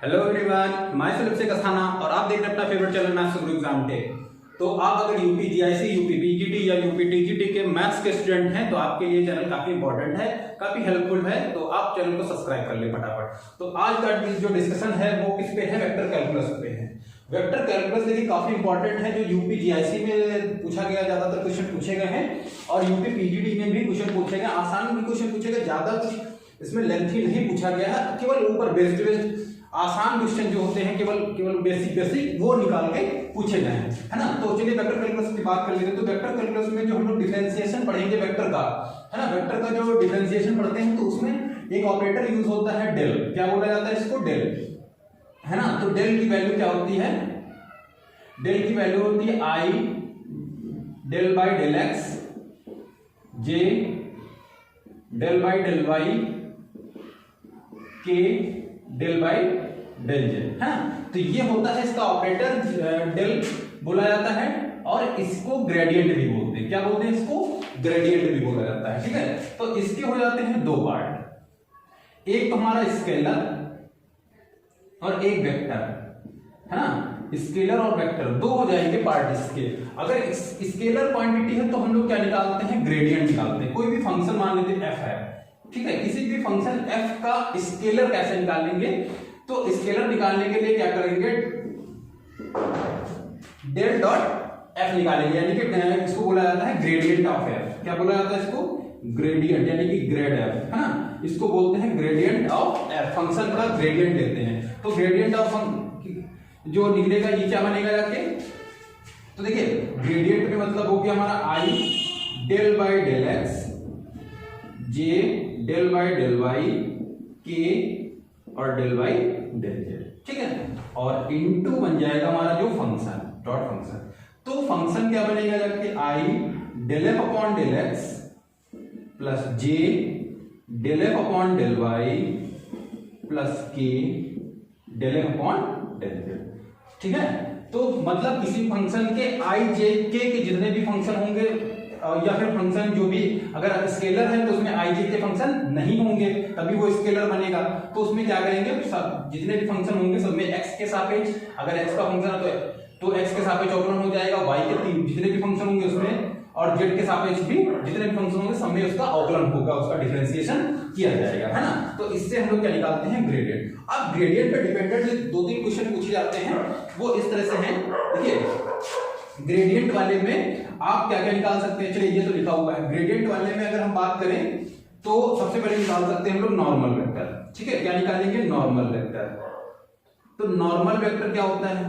Hello everyone, मैं Philip से कस्थाना और आप देख रहे हैं अपना फेवरेट चैनल मैथ्स गुरु एग्जाम डे। तो आप अगर यूपी जीआईसी, यूपी पीजीटी या यूपी टीजीटी के मैथ्स के स्टूडेंट हैं तो आपके लिए चैनल काफी इंपॉर्टेंट है, काफी हेल्पफुल है। तो आप चैनल को सब्सक्राइब कर ले फटाफट। तो आज का जो डिस्कशन है वो किस पे है? वेक्टर कैलकुलस पे है। वेक्टर कैलकुलस देखिए काफी इंपॉर्टेंट है, जो यूपी जीआईसी में पूछा गया, ज्यादातर क्वेश्चन पूछे गए हैं और यूपी पीजीटी में भी क्वेश्चन पूछे गए। आसान भी क्वेश्चन पूछे गए, ज्यादा कुछ इसमें लेंथी नहीं पूछा गया है, केवल ऊपर बेस्ड आसान क्वेश्चन जो होते हैं केवल बेसिक वो निकाल के पूछे गए हैं, है ना। तो चलिए वेक्टर कैलकुलस की बात कर लेते हैं। तो वेक्टर कैलकुलस में जो हम लोग डिफरेंशिएशन पढ़ेंगे वेक्टर का, है ना, वेक्टर का जो डिफरेंशिएशन पढ़ते हैं तो उसमें एक ऑपरेटर यूज होता है डेल। क्या बोला जाता है इसको? डेल, है ना। तो डेल की वैल्यू क्या होती है? डेल की वैल्यू होती है i del by del x j del by del y k del by del z, है। तो ये होता है इसका ऑपरेटर, डेल बोला जाता है और इसको ग्रेडियंट भी बोलते हैं। क्या बोलते हैं इसको? ग्रेडियंट भी बोला जाता है, ठीक है। तो इसके हो जाते हैं दो पार्ट, एक तो हमारा स्केलर और एक वेक्टर, है ना। स्केलर और वेक्टर दो हो जाएंगे पार्ट इसके। अगर स्केलर क्वांटिटी है तो हम लोग क्या निकालते हैं? ग्रेडियंट निकालते हैं। कोई भी फंक्शन मान लेते हैं f है, ठीक है। किसी भी फंक्शन f का स्केलर कैसे निकालेंगे? तो स्केलर निकालने के लिए क्या करेंगे? डेल डॉट f निकालेंगे, यानी कि इसको बोला जाता है ग्रेडियंट ऑफ f। क्या बोला जाता है इसको? ग्रेडियंट, यानी कि ग्रेड f, है ना। इसको बोलते हैं ग्रेडियंट ऑफ f, फंक्शन का ग्रेडियंट लेते हैं। तो ग्रेडियंट ऑफ जो निकलेगा ये क्या बनेगा जाके? तो देखिए ग्रेडियंट में मतलब हो गया हमारा i del by del x j del by del y k और डेल बाई डेल जेड, ठीक है। और इनटू बन जाएगा हमारा जो फंक्शन, डॉट फंक्शन। तो फंक्शन क्या बनेगा जाके? I del f upon del x plus j del f upon del y plus k del f upon del z, ठीक है। तो मतलब किसी फंक्शन के आई जे के जितने भी फंक्शन होंगे या फिर फंक्शन जो भी, अगर स्केलर है तो उसमें आई जे के फंक्शन नहीं होंगे तभी वो स्केलर बनेगा। तो उसमें क्या करेंगे? जितने भी फंक्शन होंगे सब में एक्स के सापेक्ष, अगर एक्स का फंक्शन है तो एक्स के सापेक्ष अवकलन हो जाएगा, वाई के तीन जितने भी फंक्शन होंगे उसमें, और जेड के सापेक्ष भी जितने भी फंक्शन होंगे सब में उसका अवकलन होगा, उसका डिफरेंशिएशन किया जाएगा, है ना। तो इससे हम लोग क्या निकालते हैं? ग्रेडियंट। अब ग्रेडियंट पे डिपेंडेंट दो तीन क्वेश्चन पूछे जाते हैं, वो इस तरह से हैं। देखिए ग्रेडियंट वाले में आप क्या क्या निकाल सकते हैं? चलिए ये तो लिखा हुआ है। ग्रेडियंट वाले में अगर हम बात करें तो सबसे पहले निकाल सकते हैं हम लोग नॉर्मल वेक्टर, ठीक है। क्या निकालेंगे? Normal vector. तो नॉर्मल वेक्टर क्या होता है?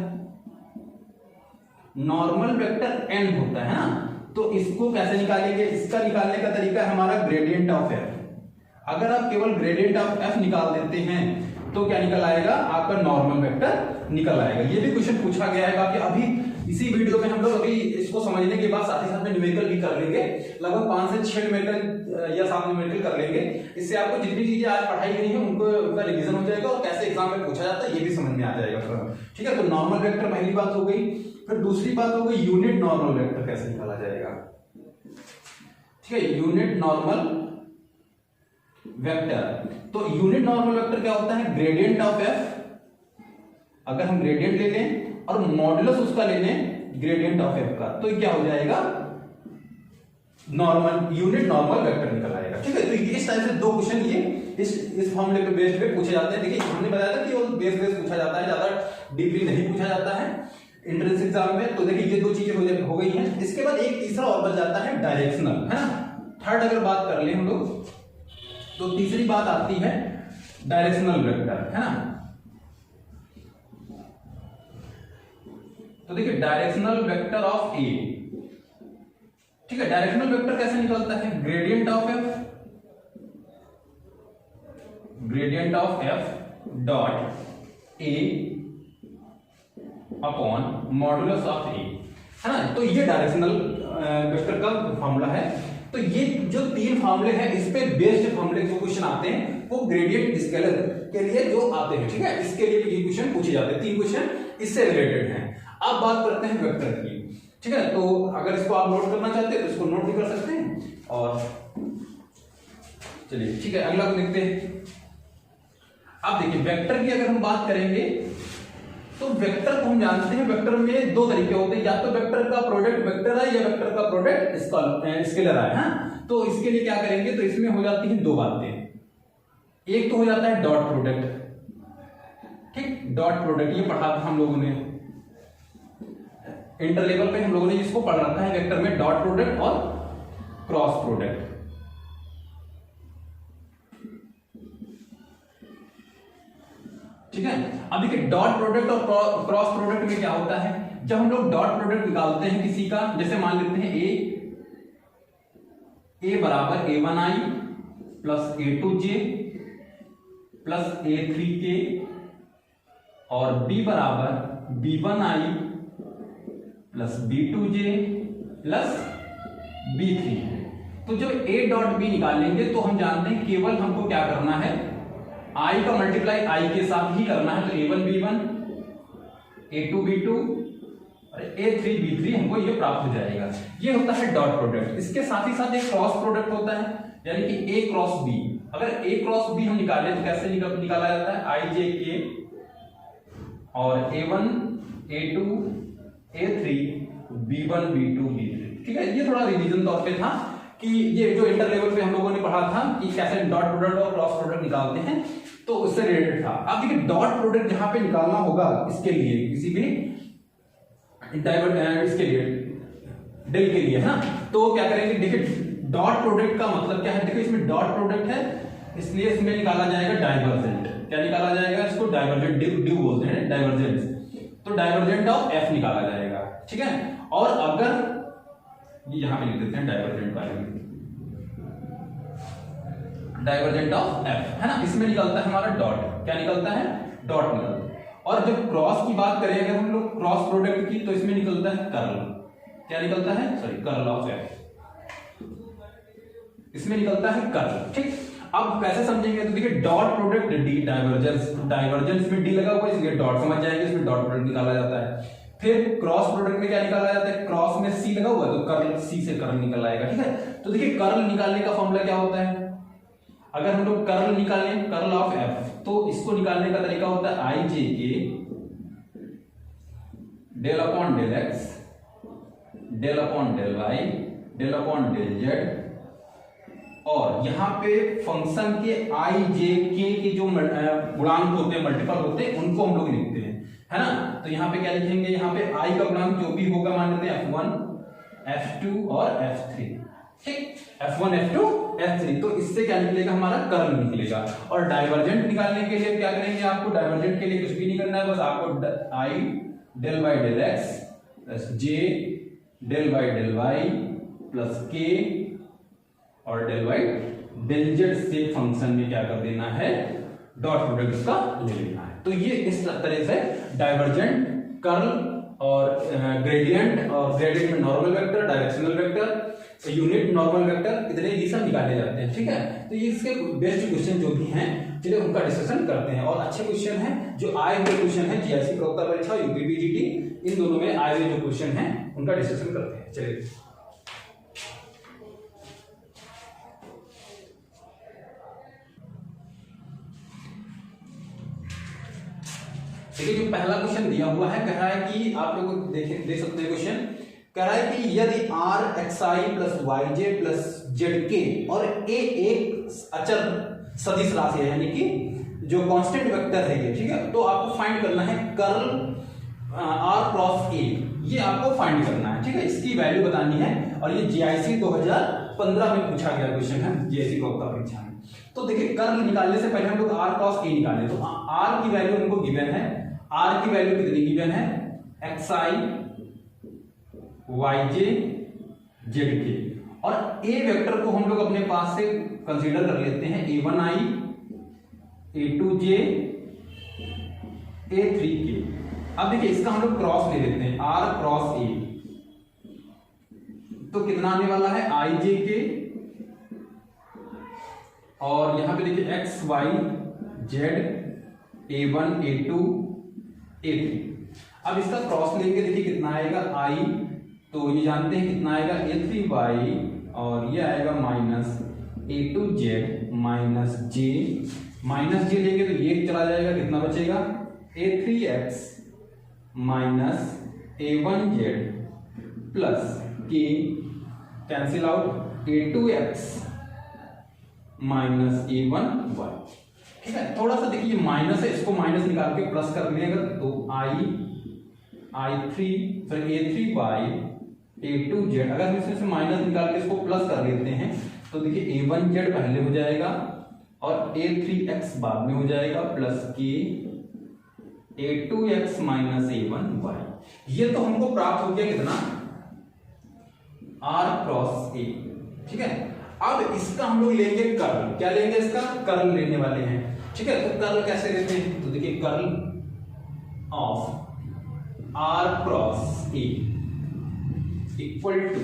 नॉर्मल वेक्टर n होता है ना। तो इसको कैसे निकालेंगे? इसका निकालने का तरीका है हमारा ग्रेडियंट ऑफ f। अगर आप केवल ग्रेडियंट ऑफ f निकाल देते हैं तो क्या निकल आएगा? आपका नॉर्मल वेक्टर निकल आएगा। ये भी क्वेश्चन पूछा गया है काफी। अभी इसी वीडियो में हम लोग अभी इसको समझने के बाद साथ ही साथ में न्यूमेरिकल भी कर लेंगे, लगभग 5 से 6 न्यूमेरिकल या 7 न्यूमेरिकल कर लेंगे। इससे आपको जितनी चीजें आज पढ़ाई गई है उनका रिवीजन हो जाएगा और कैसे एग्जाम में पूछा जाता है ये भी समझ में आ जाएगा, ठीक है। तो नॉर्मल वेक्टर पहली बात हो गई। फिर दूसरी बात हो गई यूनिट नॉर्मल वेक्टर कैसे निकाला जाएगा, ठीक है। यूनिट नॉर्मल वेक्टर, तो यूनिट नॉर्मल वेक्टर क्या होता है? Gradient of f। अगर हम ग्रेडियंट ले लें और मॉडुलस उसका ले लें ग्रेडियंट ऑफ f का, तो क्या हो जाएगा? नॉर्मल यूनिट नॉर्मल वेक्टर निकल आएगा, ठीक है। तो इस टाइप से दो क्वेश्चन ये इस फॉर्मूले पे बेस्ड पे पूछे जाते हैं। देखिए हमने बताया था कि वो बेस पूछा जाता है, ज्यादा डीपली नहीं पूछा जाता है एंट्रेंस एग्जाम में। तो देखिए ये दो चीजें हो गई हैं। इसके बाद एक तीसरा और बच जाता है डायरेक्शनल, है ना। थर्ड अगर बात कर लें हम लोग तो तीसरी बात आती है डायरेक्शनल वेक्टर, है ना। तो देखिए डायरेक्शनल वेक्टर ऑफ ए, ठीक है। डायरेक्शनल वेक्टर कैसे निकलता है? Gradient of f dot a upon modulus of a, है ना। तो ये डायरेक्शनल वेक्टर का फॉर्मूला है। तो ये जो तीन फॉर्मूले हैं इस पे बेस्ड फॉर्मूले जो क्वेश्चन आते हैं वो ग्रेडियंट स्केलर के लिए जो आते हैं, ठीक है। इसके लिए ये क्वेश्चन पूछे जाते हैं। तीन क्वेश्चन इससे रिलेटेड हैं। अब बात करते हैं वेक्टर की, ठीक है। तो अगर इसको आप नोट करना चाहते हैं तो इसको नोट भी कर सकते हैं। और चलिए ठीक है, अगला को देखते हैं। अब देखिए वेक्टर की अगर हम बात करेंगे तो वेक्टर को हम जानते हैं, वेक्टर में दो तरीके होते हैं, या तो वेक्टर का प्रोडक्ट वेक्टर है या वेक्टर का प्रोडक्ट स्केलर है। हाँ, तो इसके लिए क्या करेंगे, तो इसमें हो जाती हैं दो बातें। एक तो हो जाता है डॉट प्रोडक्ट, ठीक, डॉट प्रोडक्ट ये पढ़ा था हम लोगों ने इंटर लेवल पे, हम लोगों ने इसको पढ़ रखा है वेक्टर में, डॉट प्रोडक्ट और क्रॉस प्रोडक्ट। ठीक है, अब देखिए डॉट प्रोडक्ट और क्रॉस प्रोडक्ट में क्या होता है, जब हम लोग डॉट प्रोडक्ट निकालते हैं किसी का, जैसे मान लेते हैं ए बराबर a1i plus a2j plus a3k और b बराबर b1i plus b2j plus b3। तो जब a डॉट b निकालेंगे तो हम जानते हैं केवल हमको क्या करना है, i का मल्टीप्लाई i के साथ ही करना है। तो a1 b1 a2 b2 और a3 b3 हमको ये प्राप्त हो जाएगा। ये होता है डॉट प्रोडक्ट। इसके साथ ही साथ एक क्रॉस प्रोडक्ट होता है, यानी कि a क्रॉस b। अगर a क्रॉस b हम निकालें तो कैसे निकाला जाता है, i j k और a1 a2 a3 b1 b2 b3। ठीक है, ये थोड़ा रिवीजन तौर पे था कि ये जो इंटर लेवल पे हम लोगों ने पढ़ा था कि कैसे डॉट प्रोडक्ट और क्रॉस प्रोडक्ट निकालते हैं, तो उससे रिलेटेड था। अब देखिए डॉट प्रोडक्ट जहां पे निकालना होगा इसके लिए, किसी भी इसके लिए डेल के लिए है ना, तो क्या करेंगे, देखिए डॉट प्रोडक्ट का मतलब क्या है, देखिए इसमें डॉट प्रोडक्ट है इसलिए इसमें निकाला जाएगा डाइवर्जेंट। क्या निकाला जाएगा, इसको डाइवर्जेंट ड्यू बोलते हैं, डाइवर्जेंस। तो डाइवर्जेंट ऑफ एफ निकाला जाएगा। ठीक है, और अगर यहां पे लिख देते हैं डाइवर्जेंट का, डाइवर्जेंट ऑफ एफ है ना, इसमें निकलता है हमारा डॉट। क्या निकलता है, डॉट निकलता है। और जब क्रॉस की बात करें अगर हम लोग क्रॉस प्रोडक्ट की, तो इसमें निकलता है कर्ल। क्या निकलता है, सॉरी, कर्ल ऑफ एफ, इसमें निकलता है कर्ल। ठीक, अब कैसे समझेंगे, तो देखिए dot product D divergence, divergence में डी लगा हुआ है इसलिए डॉट समझ जाएंगे, इसमें डॉट प्रोडक्ट निकाला जाता है। फिर क्रॉस प्रोडक्ट में क्या निकाला जाता है, क्रॉस में सी लगा हुआ है तो कर्ल, सी से कर्ल निकल आएगा। ठीक है, तो देखिए कर्ल निकालने का फॉर्मूला क्या होता है, अगर हम लोग कर्ल निकालें, कर्ल ऑफ एफ, तो इसको निकालने का तरीका होता है i j k del upon del x del upon del y del upon del z, और यहां पे फंक्शन के आई जे के जो गुणांक होते हैं, मल्टीपल होते हैं, उनको हम लोग लिखते हैं, है ना। तो यहाँ पे क्या लिखेंगे, यहाँ पे आई का गुणांक जो भी होगा मान लेते हैं f1 f2 और f3। ठीक, f1 f2 f3, तो इससे क्या निकलेगा, हमारा कर्ल निकलेगा। और डाइवर्जेंट निकालने के लिए क्या करेंगे, आपको डाइवर्जेंट के लिए कुछ भी नहीं करना है, बस आपको i del by del x plus j del by del y plus k और डेल बाई डेल जेड से फंक्शन में क्या कर देना है, डॉट प्रोडक्ट इसका ले लेना है। तो ये इस तरह से डाइवर्जेंट, कर्ल और ग्रेडियंट, और ग्रेडियंट में normal vector, directional vector, unit normal vector, इतने ये सब निकाले जाते हैं। ठीक है, तो ये इसके बेस्ट क्वेश्चन जो भी हैं चलिए उनका डिस्कशन करते हैं। और अच्छे क्वेश्चन हैं जो आए हुए क्वेश्चन हैं जीआईसी प्रवक्ता परीक्षा, यूपीपीजीटी, इन दोनों में आए हुए जो क्वेश्चन हैं उनका डिस्कशन करते हैं। चलिए देखिए, जो पहला क्वेश्चन दिया हुआ है, कह रहा है कि आप लोग देख सकते हैं क्वेश्चन, कह रहा है कि यदि r x i plus y j plus z k और ए एक अचर सदिश राशि है, यानी कि जो कांस्टेंट वेक्टर है ये, ठीक है, तो आपको फाइंड करना है कर्ल आर क्रॉस ए, ये आपको फाइंड करना है। ठीक है, इसकी वैल्यू बतानी है, और ये जीआईसी 2015 में पूछा गया क्वेश्चन है, जीआईसी प्रवक्ता परीक्षा में। तो देखिए कर्ल निकालने से पहले हम लोग आर क्रॉस ए निकाले, तो आर की वैल्यू हमको गिवन है, आर की वैल्यू कितनी गिवन है, एक्स आई वाई जे जेड के, और ए वेक्टर को हम लोग अपने पास से कंसीडर कर लेते हैं a1i a2j a3k। अब देखिए इसका हम लोग क्रॉस ले लेते हैं, r क्रॉस a, तो कितना आने वाला है i j k, और यहां पे देखिए x y z a1 a2 a3। अब इसका क्रॉस लेंगे, देखिए कितना आएगा i, तो ये जानते हैं कितना आएगा a3y, और ये आएगा minus a2z minus j minus j लेंगे तो ये चला जाएगा, कितना बचेगा a3x minus a1z plus k cancel out a2x minus a1y। ठीक है, थोड़ा सा देखिए माइनस है, इसको माइनस निकाल के प्लस कर लेंगे तो a3 बाई a2z, अगर हम इसमें से माइनस निकाल के इसको प्लस कर लेते हैं तो देखिए a1z पहले हो जाएगा और a3x बाद में हो जाएगा प्लस के a2x माइनस a1y। ये तो हमको प्राप्त हो गया कितना r क्रॉस a। ठीक है, अब इसका हम लोग लेंगे कर्ल। क्या लेंगे, इसका कर्ल लेने वाले हैं। ठीक है, तो कर्ल कैसे लेते हैं, तो देखिए curl of r cross a equal to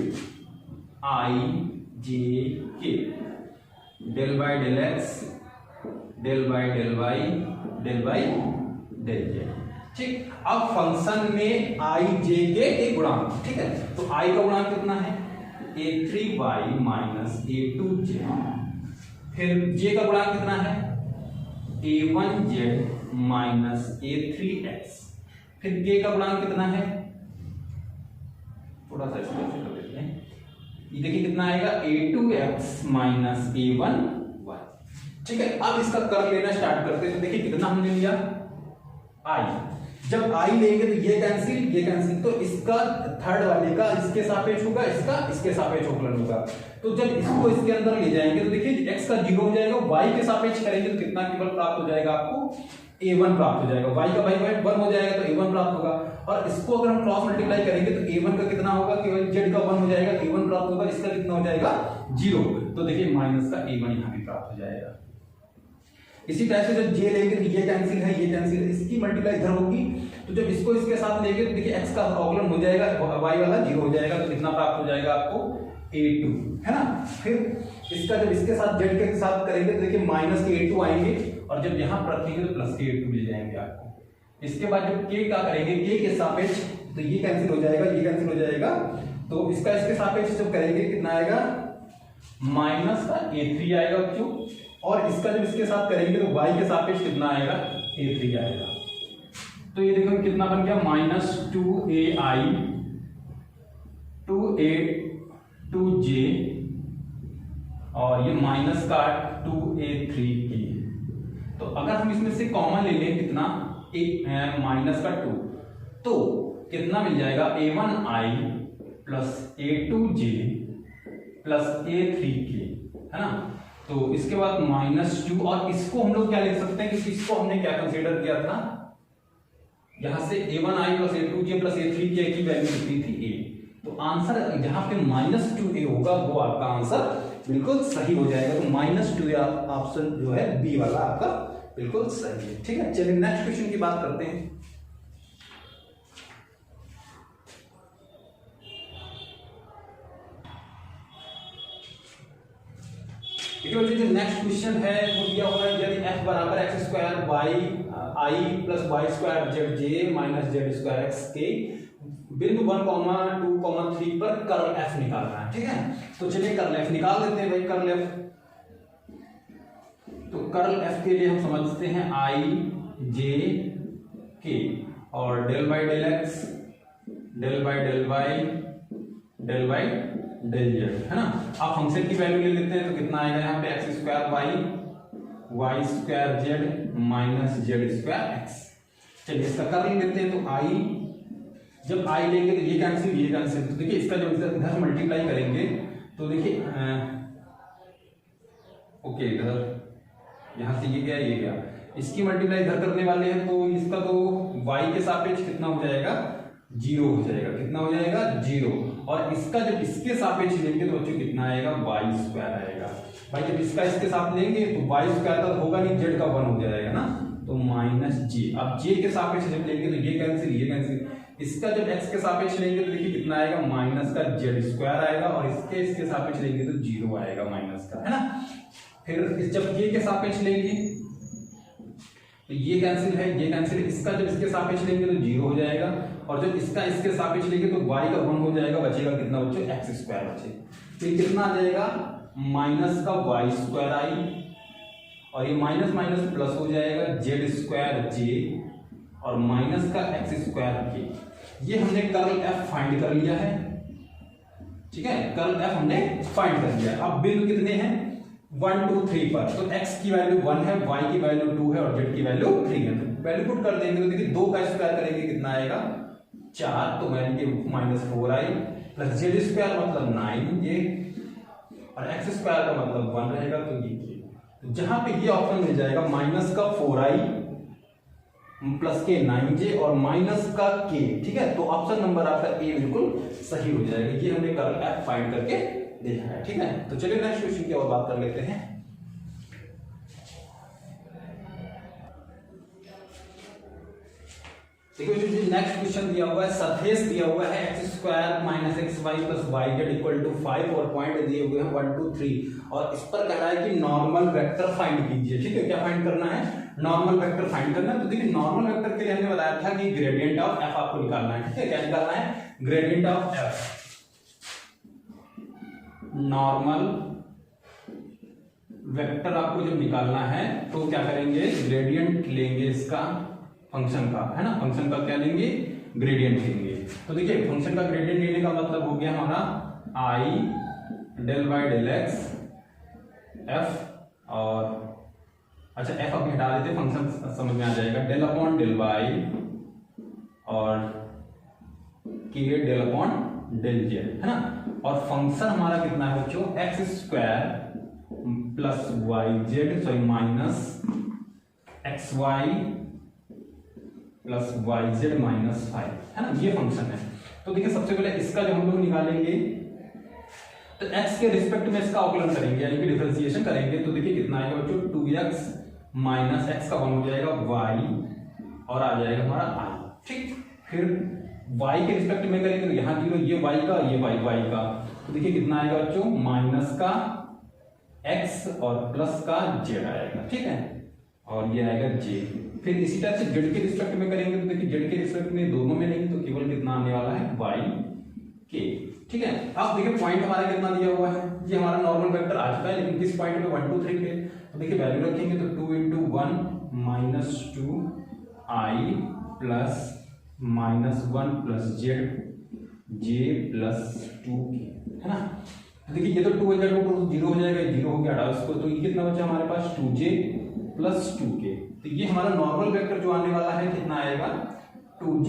i j k del by del x del by del y del by del z। ठीक, अब फंक्शन में i j के एक गुणांक। ठीक है, तो i का गुणांक कितना है a3y माइनस a2j, फिर j का गुणांक कितना है a1z माइनस a3x, फिर k का गुणांक कितना है, थोड़ा सा इसको कर देते हैं, ये देखिए कितना आएगा a2x माइनस a1y। ठीक है, अब इसका कर्ल लेना स्टार्ट करते हैं। तो देखिए कितना हमने लिया i, जब i लेंगे तो ये कैंसिल, तो इसका थर्ड वाले का इसके सापेक्ष होगा, इसका इसके सापेक्ष अवकलन होगा। तो जब इसको इसके अंदर ले जाएंगे तो देखिए x का 0 हो जाएगा, y के सापेक्ष करेंगे तो कितना केवल प्राप्त हो जाएगा आपको a1 प्राप्त हो जाएगा, y का y 1 हो जाएगा तो a1 प्राप्त होगा। और इसको अगर हम क्रॉस मल्टीप्लाई करेंगे तो a1 का कितना होगा, केवल z का 1 हो जाएगा, a1 प्राप्त होगा, इसका कितना हो जाएगा 0। तो देखिए माइनस का a1 यहाँ भी प्राप्त हो जाएगा। इसी तरह से जब j लेंगे तो ये कैंसिल है, ये कैंसिल है, इसकी मल्टीप्लाई इधर होगी, तो जब इसको इसके साथ लेंगे तो देखिए x का अवकलन हो जाएगा, y वाला 0 हो जाएगा, तो कितना प्राप्त हो जाएगा आपको a2, है ना। फिर इसका जब इसके साथ z के साथ करेंगे तो देखिए माइनस के a2 आएंगे, और जब यहाँ पर रखेंगे तो प्लस के a2 ले जाएंगे आपको। इसके बाद जब k का करेंगे, k के सापेक्ष, तो ये कैंसिल हो जाएगा, ये कैंसिल हो जाएगा, तो इसका इसके सापेक्ष जब करेंगे कितना आएगा माइनस का a3 आएगा बच्चों, और इसका जब इसके साथ करेंगे तो y के सापेक्ष कितना आएगा a3 आएगा। तो ये देखो कितना बन गया माइनस 2ai 2a2j और ये माइनस का 2a3k। तो अगर हम इसमें से कॉमन ले लें कितना माइनस का 2, तो कितना मिल जाएगा a1i plus a2j plus a3k, है ना। तो इसके बाद -2, और इसको हम लोग क्या लिख सकते हैं, क्योंकि इसको हमने क्या कंसीडर किया था, यहां से a1i plus a2j plus a3k की वैल्यू कितनी थी a। तो आंसर जहां पे -2a होगा वो आपका आंसर बिल्कुल सही हो जाएगा। तो -2 ऑप्शन जो है बी वाला आपका बिल्कुल सही है। ठीक है, चलिए नेक्स्ट क्वेश्चन की बात करते हैं। जो नेक्स्ट क्वेश्चन है वो दिया हुआ है, यदि f बराबर x square y i plus y square zj minus z square x के बिंदु 1, 2, 3 पर कर्ल f निकालना है। ठीक है, तो चलिए कर्ल f निकाल देते हैं भाई। कर्ल f, तो कर्ल f के लिए हम समझते हैं i j k और del by del x del by del y del by del z, है ना। आप फंक्शन की वैल्यू ले लेते हैं तो कितना आएगा यहाँ पे x square y square z minus z square x। चलिए इसका कर्ल लेते हैं, तो i, जब i लेंगे तो ये कैंसिल, तो देखिए इसका जब इधर मल्टीप्लाई करेंगे तो देखिए ओके, इधर यहाँ से ये गया, इसकी मल्टीप्लाई इधर करने वाले हैं तो इसका तो y के सापेक्ष कितना हो जाएगा 0 हो जाएगा, कितना हो जाएगा 0, और इसका जब इसके सापेक्ष लेंगे तो बच्चों कितना आएगा y स्क्वायर आएगा। भाई जब इसका इसके साथ लेंगे तो y स्क्वायर का होगा नहीं, z का 1 हो जाएगा ना, तो -j। अब j के सापेक्ष जब लेंगे तो ये कैंसिल, इसका जब x के सापेक्ष लेंगे तो देखिए कितना आएगा माइनस का z स्क्वायर आएगा, और इसके सापेक्ष लेंगे तो 0 आएगा माइनस का, है ना। फिर जब k के सापेक्ष लेंगे तो ये कैंसिल है, ये कैंसिल, इसका जब इसके सापेक्ष लेंगे तो 0 हो जाएगा, और जब इसका इसके सापेक्ष लेंगे तो y का 1 हो जाएगा, बचेगा कितना बच्चों x स्क्वायर बचेगा। तो कितना आ जाएगा माइनस का y स्क्वायर i, और ये माइनस माइनस प्लस हो जाएगा जेड स्क्वायर जे और माइनस का एक्स स्क्वायर के। ये हमने कर्ल एफ फाइंड कर लिया है, ठीक है, कर्ल एफ हमने फाइंड कर लिया। अब बिंदु कितने हैं 1 2 3 पर, तो x की वैल्यू 1 है, y की वैल्यू 2 है और z की वैल्यू 3 है। तो वैल्यू पुट कर देंगे तो देखिए 2 का स्क्वायर करेंगे कितना आएगा 4, तो वैल्यू -4 आई प्लस जेड स्क्वायर मतलब 9 ये और एक्स स्क्वायर का मतलब 1 रहेगा, तो ये तो जहां पे ये ऑप्शन मिल जाएगा माइनस का 4i प्लस के 9j और माइनस का k, ठीक है, तो ऑप्शन नंबर आपका ए बिल्कुल सही हो जाएगा। ये हमने कर्ल एफ फाइंड करके देखा है, ठीक है। तो चलिए नेक्स्ट क्वेश्चन की और बात कर लेते हैं। देखो जो नेक्स्ट क्वेश्चन दिया हुआ है, सरफेस दिया हुआ है x² - xy + yz = 5 और पॉइंट दिए हुए हैं 1 2 3 और इस पर कह रहा है कि नॉर्मल वेक्टर फाइंड कीजिए, ठीक है। क्या फाइंड करना है, नॉर्मल वेक्टर फाइंड करना है। तो देखिए नॉर्मल वेक्टर के लिए हमने बताया था कि ग्रेडियंट ऑफ f आपको निकालना है, ठीक है। क्या निकालना है, gradient of f, normal vector आपको जब निकालना है तो क्या करेंगे, ग्रेडियंट लेंगे इसका फंक्शन का, है ना, फंक्शन का क्या लेंगे, ग्रेडियंट लेंगे। तो देखिए फंक्शन का ग्रेडियंट लेने का मतलब हो गया हमारा i del y del x f और अच्छा f अब हटा देते, फंक्शन समझ में आ जाएगा, del अपॉन del y और k del upon del z, है ना। और फंक्शन हमारा कितना है बच्चों, x² plus yz sorry minus xy plus yz -5, है ना, ये फंक्शन है। तो देखिए सबसे पहले इसका जो हम लोग निकालेंगे तो x के रिस्पेक्ट में इसका अवकलन करेंगे यानी कि डिफरेंशिएशन करेंगे। तो देखिए कितना आएगा बच्चों, 2x माइनस x का 1 हो जाएगा y और आ जाएगा हमारा i, ठीक। फिर y के रिस्पेक्ट में करेंगे तो यहाँ 0, ये y का, ये y का, तो देखिए कितना आएगा बच्चों, माइनस का x और प्लस का z आएगा, ठीक है, और ये आएगा j। फिर इसी तरह से z के रिस्पेक्ट में करेंगे तो देखिए z के रिस्पेक्ट में दोनों में नहीं तो केवल कितना आने वाला है y k, ठीक है। अब देखिए पॉइंट हमारा कितना दिया हुआ है, ये हमारा नॉर्मल वेक्टर आ चुका है, लेकिन किस पॉइंट पे 1 2 3 पे, तो देखिए वैल्यू रखेंगे तो 2 × 1 -2 i plus -1 plus z j plus 2k, है ना। तो देखिए ये तो 2 है, 0 हो जाएगा, 0 हो गया, हटाओ इसको, तो ये कितना बचा हमारे पास 2j प्लस 2k। तो ये हमारा नॉर्मल वेक्टर जो आने वाला है कितना आएगा, 2j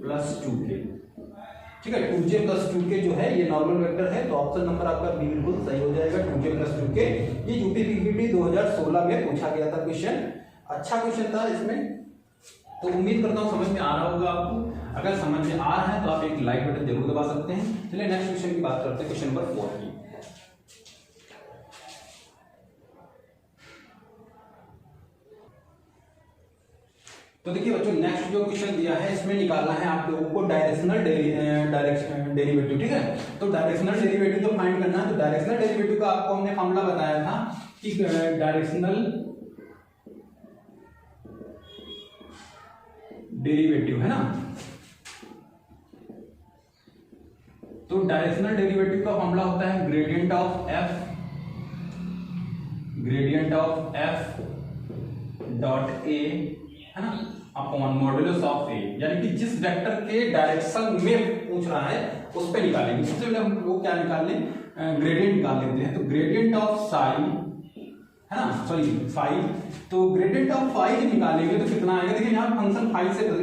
प्लस 2k, ठीक है। 2j प्लस 2k जो है ये नॉर्मल वेक्टर है, तो ऑप्शन नंबर आपका बी बिल्कुल सही हो जाएगा, 2j प्लस 2k। ये यूपीपीसीटी 2016 में पूछा गया था क्वेश्चन, अच्छा क्वेश्चन था इसमें, तो उम्मीद करता हूँ समझ में आ रहा होगा आपको। अगर समझ में आ रहा है तो आप एक लाइक बटन जरूर दबा सकते हैं। चलिए नेक्स्ट क्वेश्चन की बात करते हैं, क्वेश्चन नंबर 4 की। तो देखिए बच्चों नेक्स्ट जो क्वेश्चन दिया है इसमें निकालना है आप लोगों को डायरेक्शनल डेरिवेटिव, ठीक है। तो डायरेक्शनल डेरिवेटिव तो फाइंड करना है। तो डायरेक्शनल डेरिवेटिव का आपको हमने फॉर्मूला बताया था कि डायरेक्शनल डेरिवेटिव, है ना। तो डायरेक्शनल डेरिवेटिव का फॉर्मूला होता है gradient of f dot a, है ना, अपॉन मॉडुलस ऑफ a, यानी कि जिस वेक्टर के डायरेक्शन में पूछ रहा है उस पे निकालेंगे। सबसे पहले हम लोग क्या निकाल लें, ग्रेडियंट निकाल लेते हैं। तो ग्रेडियंट ऑफ साई, है ना, सॉरी फाई, तो ग्रेडियंट ऑफ फाई जब निकालेंगे तो कितना आएगा, देखिए यहाँ फंक्शन फाई से जो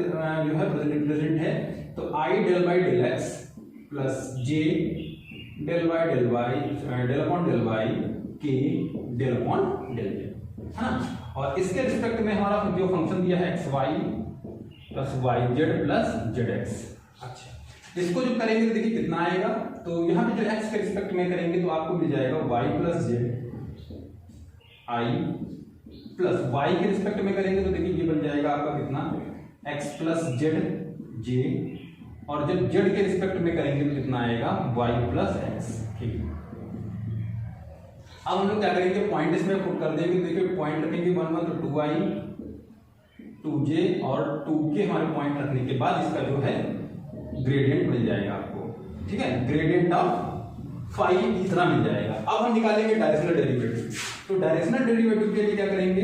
है प्रेजेंट है, तो i del by del x plus j del y del y del upon del y k del upon del j, है ना। और इसके रिस्पेक्ट में हमारा जो फंक्शन दिया है xy plus yz plus zx। अच्छा इसको जो करेंगे तो देखिए कितना आएगा, तो यहाँ पे जो x के रिस्पेक्ट में करेंगे तो आपको मिल जाएगा y plus z, i plus y के रिस्पेक्ट में करेंगे तो देखिए ये बन जाएगा आपका कितना, x प्लस z j, और जब z के रिस्पेक्ट में करेंगे तो कितना आएगा y प्लस x, ठीक। अब हम लोग क्या करेंगे, पॉइंट इसमें पुट कर देंगे। देखिए पॉइंट रखेंगे 1 1 तो 2i 2j और 2k हमारे पॉइंट रखने के बाद इसका जो है ग्रेडियंट मिल जाएगा आपको, ठीक है। ग्रेडियंट ऑफ फाइव इतना मिल जाएगा। अब हम निकालेंगे डायरेक्शनल डेरिवेटिव। तो डायरेक्शनल डेरिवेटिव के लिए क्या करेंगे,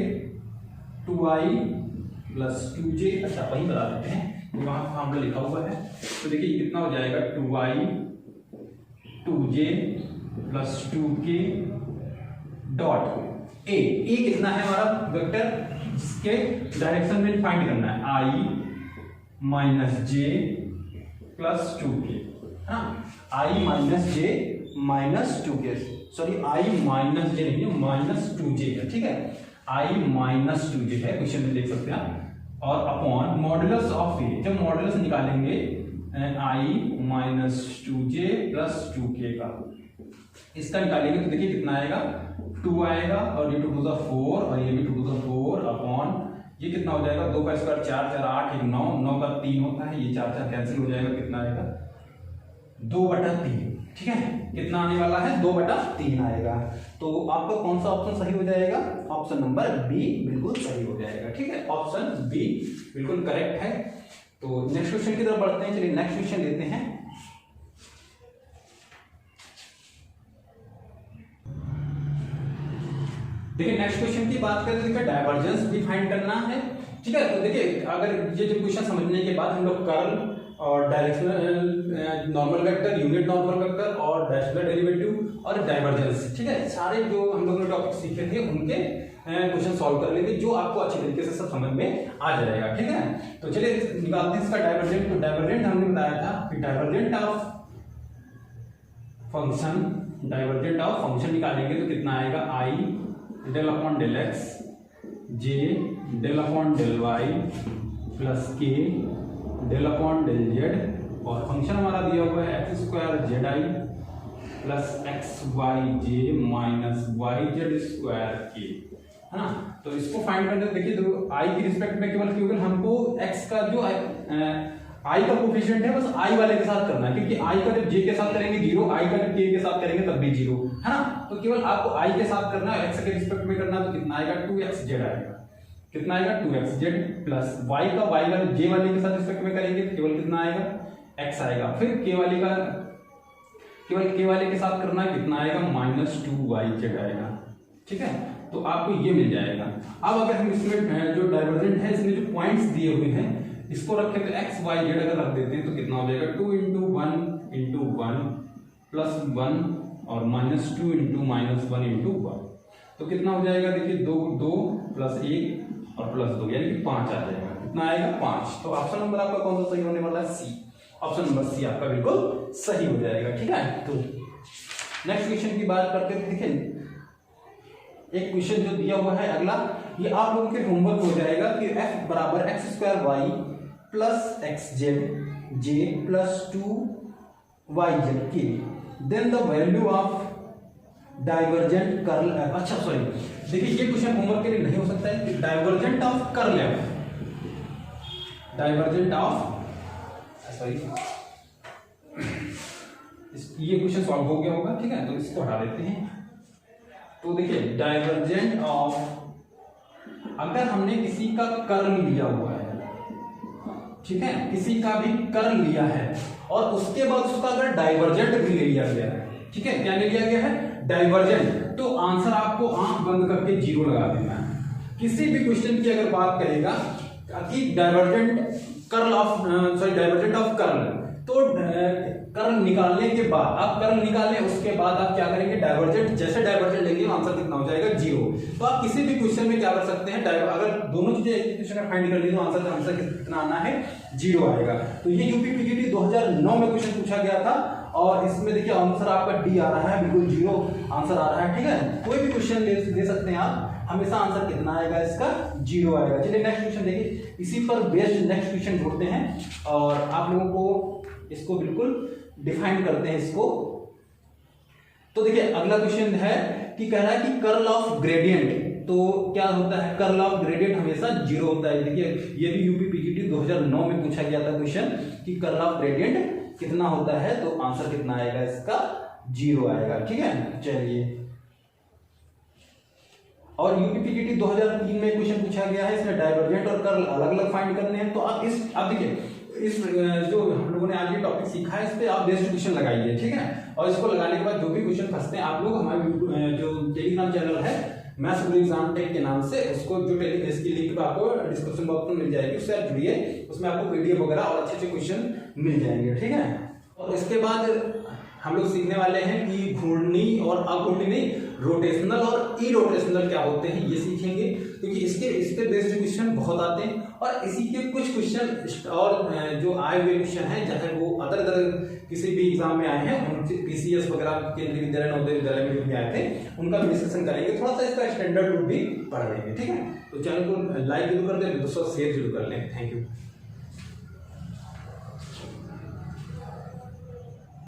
2i प्लस 2j, अच्छा वही बता देते हैं वहां फॉर्मूला लिखा हुआ है। तो देखिए कितना हो जाएगा, 2i 2j plus 2k dot A कितना है हमारा वेक्टर, इसके डायरेक्शन में फाइंड करना है, i minus J plus 2k, हाँ i minus j minus 2k, sorry i minus j नहीं है, माइनस 2j है, ठीक है, i माइनस 2j है, क्वेश्चन में देख सकते हैं आप, और अपॉन मॉडुलस ऑफ ए, जब मॉडुलस निकालेंगे i minus 2j plus 2k का, इसका निकालेंगे तो देखिए कितना आएगा, 2 आएगा, और ये 2 टू द 4 और ये भी 2 टू द 4 अपॉन ये कितना हो जाएगा, 2 का स्क्वायर 4 4 8 1 9 9 का 3 होता है, ये 4 4 कैंसिल हो जाएगा, कितना आएगा 2/3, ठीक है, कितना आने वाला है 2/3 आएगा। तो आपका कौन सा ऑप्शन सही हो जाएगा, ऑप्शन नंबर बी बिल्कुल सही हो जाएगा, ठीक है, ऑप्शन बी बिल्कुल करेक्ट है। तो नेक्स्ट क्वेश्चन की तरफ बढ़ते हैं, चलिए नेक्स्ट क्वेश्चन लेते हैं। देखिए नेक्स्ट क्वेश्चन की बात करें तो देखिए डाइवर्जेंस डिफाइन करना है, ठीक है। तो देखिए अगर ये जो क्वेश्चन समझने के बाद हम लोग कर्ल और directional normal vector, unit normal vector और डायरेक्शनल डेरिवेटिव और डाइवर्जेंस, ठीक है, सारे जो हम लोगों ने टॉपिक सीखे थे उनके क्वेश्चन सॉल्व कर लेंगे, जो आपको अच्छी तरीके से सब समझ में आ जाएगा, ठीक है। तो चलिए निकालते हैं इसका डाइवर्जेंट। तो डाइवर्जेंट हमने बताया था कि डाइवर्जेंट ऑफ फंक्शन निकालेंगे तो कितना आएगा, i del upon del x j del upon del y plus k del upon del z, और फंक्शन हमारा दिया हुआ है x square z i plus x y j minus y z square k, है ना। तो इसको फाइंड करने देखिए, तो आई की रिस्पेक्ट में केवल हमको एक्स का जो आई का कोफिशिएंट है बस आई वाले के साथ करना है, क्योंकि आई का जब जे के साथ करेंगे 0, आई का जब के के साथ करेंगे तब भी 0, है ना। तो केवल आपको आई के साथ करना है, एक्स के रिस्पेक्ट में करना, तो कितना आएगा 2xz आएगा, कितना आएगा 2xz प्लस वाई का जे वाले के साथ रिस्पेक्ट में करेंगे तो केवल कितना आएगा x आएगा, फिर के वाले का केवल के वाले के साथ करना है, कितना आएगा माइनस 2yz आएगा, ठीक है। तो आपको ये मिल जाएगा। अब अगर हम इसमें जो डाइवर्जेंट है इसमें जो पॉइंट्स दिए हुए हैं इसको रखें तो एक्स वाई जेड अगर रख देते हैं तो कितना हो जाएगा 2 × 1 प्लस 1 और माइनस 2 × -1 × 1, तो कितना हो जाएगा, देखिए 2 प्लस 1 और प्लस 2 यानी कि 5 आ जाएगा, कितना आएगा 5। तो ऑप्शन नंबर आपका कौन सा सही होने वाला है, सी, ऑप्शन नंबर सी आपका बिल्कुल सही हो जाएगा, ठीक है। तो नेक्स्ट क्वेश्चन की बात करते हैं। देखिए एक क्वेश्चन जो दिया हुआ है अगला, ये आप लोगों के होमवर्क हो जाएगा कि f बराबर x² plus xz j plus 2yz के, then the value of divergent curl f. अच्छा सॉरी, देखिए ये क्वेश्चन होमवर्क के लिए नहीं हो सकता है कि divergent of curl F, divergent of sorry ये क्वेश्चन सॉल्व हो गया होगा, ठीक है, तो इसको हटा देते हैं। तो देखिए डाइवर्जेंट ऑफ, अगर हमने किसी का कर्ल लिया हुआ है, ठीक है, किसी का भी कर्ल लिया है और उसके बाद उसका अगर डाइवर्जेंट भी ले लिया गया है, ठीक है, क्या ले लिया गया है डाइवर्जेंट, तो आंसर आपको आंख बंद करके 0 लगा देना है। किसी भी क्वेश्चन की अगर बात करेगा कि divergent curl of divergent of curl, तो कर्ल निकालने के बाद आप कर्ल निकालें, उसके बाद आप क्या करेंगे डाइवर्जेंट, जैसे डाइवर्जेंट लेंगे आंसर कितना हो जाएगा 0। तो आप किसी भी क्वेश्चन में क्या कर सकते हैं, अगर दोनों चीजें एक क्वेश्चन में फाइंड कर ली तो आंसर कितना आना है 0 आएगा। तो ये यूपी पीजीटी 2009 में क्वेश्चन पूछा गया था और इसमें देखिए आंसर आपका डी आ रहा है, बिल्कुल 0 आंसर आ रहा है, ठीक है। कोई भी क्वेश्चन दे सकते हैं आप, हमेशा आंसर कितना आएगा इसका 0 आएगा। चलिए नेक्स्ट क्वेश्चन देखिए, इसी पर बेस्ड नेक्स्ट क्वेश्चन ढूंढते हैं और आप लोगों को इसको बिल्कुल डिफाइन करते हैं इसको। तो देखिए अगला क्वेश्चन है कि कह रहा है कि कर्ल ऑफ ग्रेडियंट, तो क्या होता है कर्ल ऑफ ग्रेडियंट हमेशा 0 होता है। देखिए ये भी यूपी पीजीटी 2009 में पूछा गया था क्वेश्चन कि कर्ल ऑफ ग्रेडियंट कितना होता है, तो आंसर कितना आएगा इसका 0 आएगा, ठीक है। चलिए, और यूपी पीजीटी 2003 में क्वेश्चन पूछा गया है, इसमें डाइवर्जेंट और कर्ल अलग अलग फाइंड करने हैं। तो आप देखिए इस जो हम लोगों ने आज ये टॉपिक सीखा है, इस पे आप बेस्ट क्वेश्चन लगाइए, ठीक है। और इसको लगाने के बाद जो भी क्वेश्चन फंसते हैं आप लोग हमारे जो टेलीग्राम चैनल है मैथ्स गुरु एग्जाम टेक के नाम से, उसको जो इसकी लिंक पे आपको डिस्क्रिप्शन बॉक्स में मिल जाएगी, उससे आप जुड़िए, उसमें आपको पीडीएफ वगैरह और अच्छे अच्छे क्वेश्चन मिल जाएंगे, ठीक है। और इसके बाद हम लोग सीखने वाले हैं कि घूर्णी और अघूर्णी नहीं, रोटेशनल और इरोटेशनल क्या होते हैं ये सीखेंगे, क्योंकि इसके बेस्ड क्वेश्चन बहुत आते हैं। और इसी के कुछ क्वेश्चन और जो आए हुए क्वेश्चन हैं, चाहे वो अदर किसी भी एग्जाम में आए हैं, पीसीएस वगैरह केंद्रीय विद्यालय नवोदय विद्यालय में जो भी आए थे, उनका भी डिस्कशन करेंगे, थोड़ा सा इसका स्टैंडर्ड रूप भी पढ़ लेंगे, ठीक है। तो चैनल को लाइक जरूर कर दें, दोस्तों शेयर जरूर कर लें। Thank you.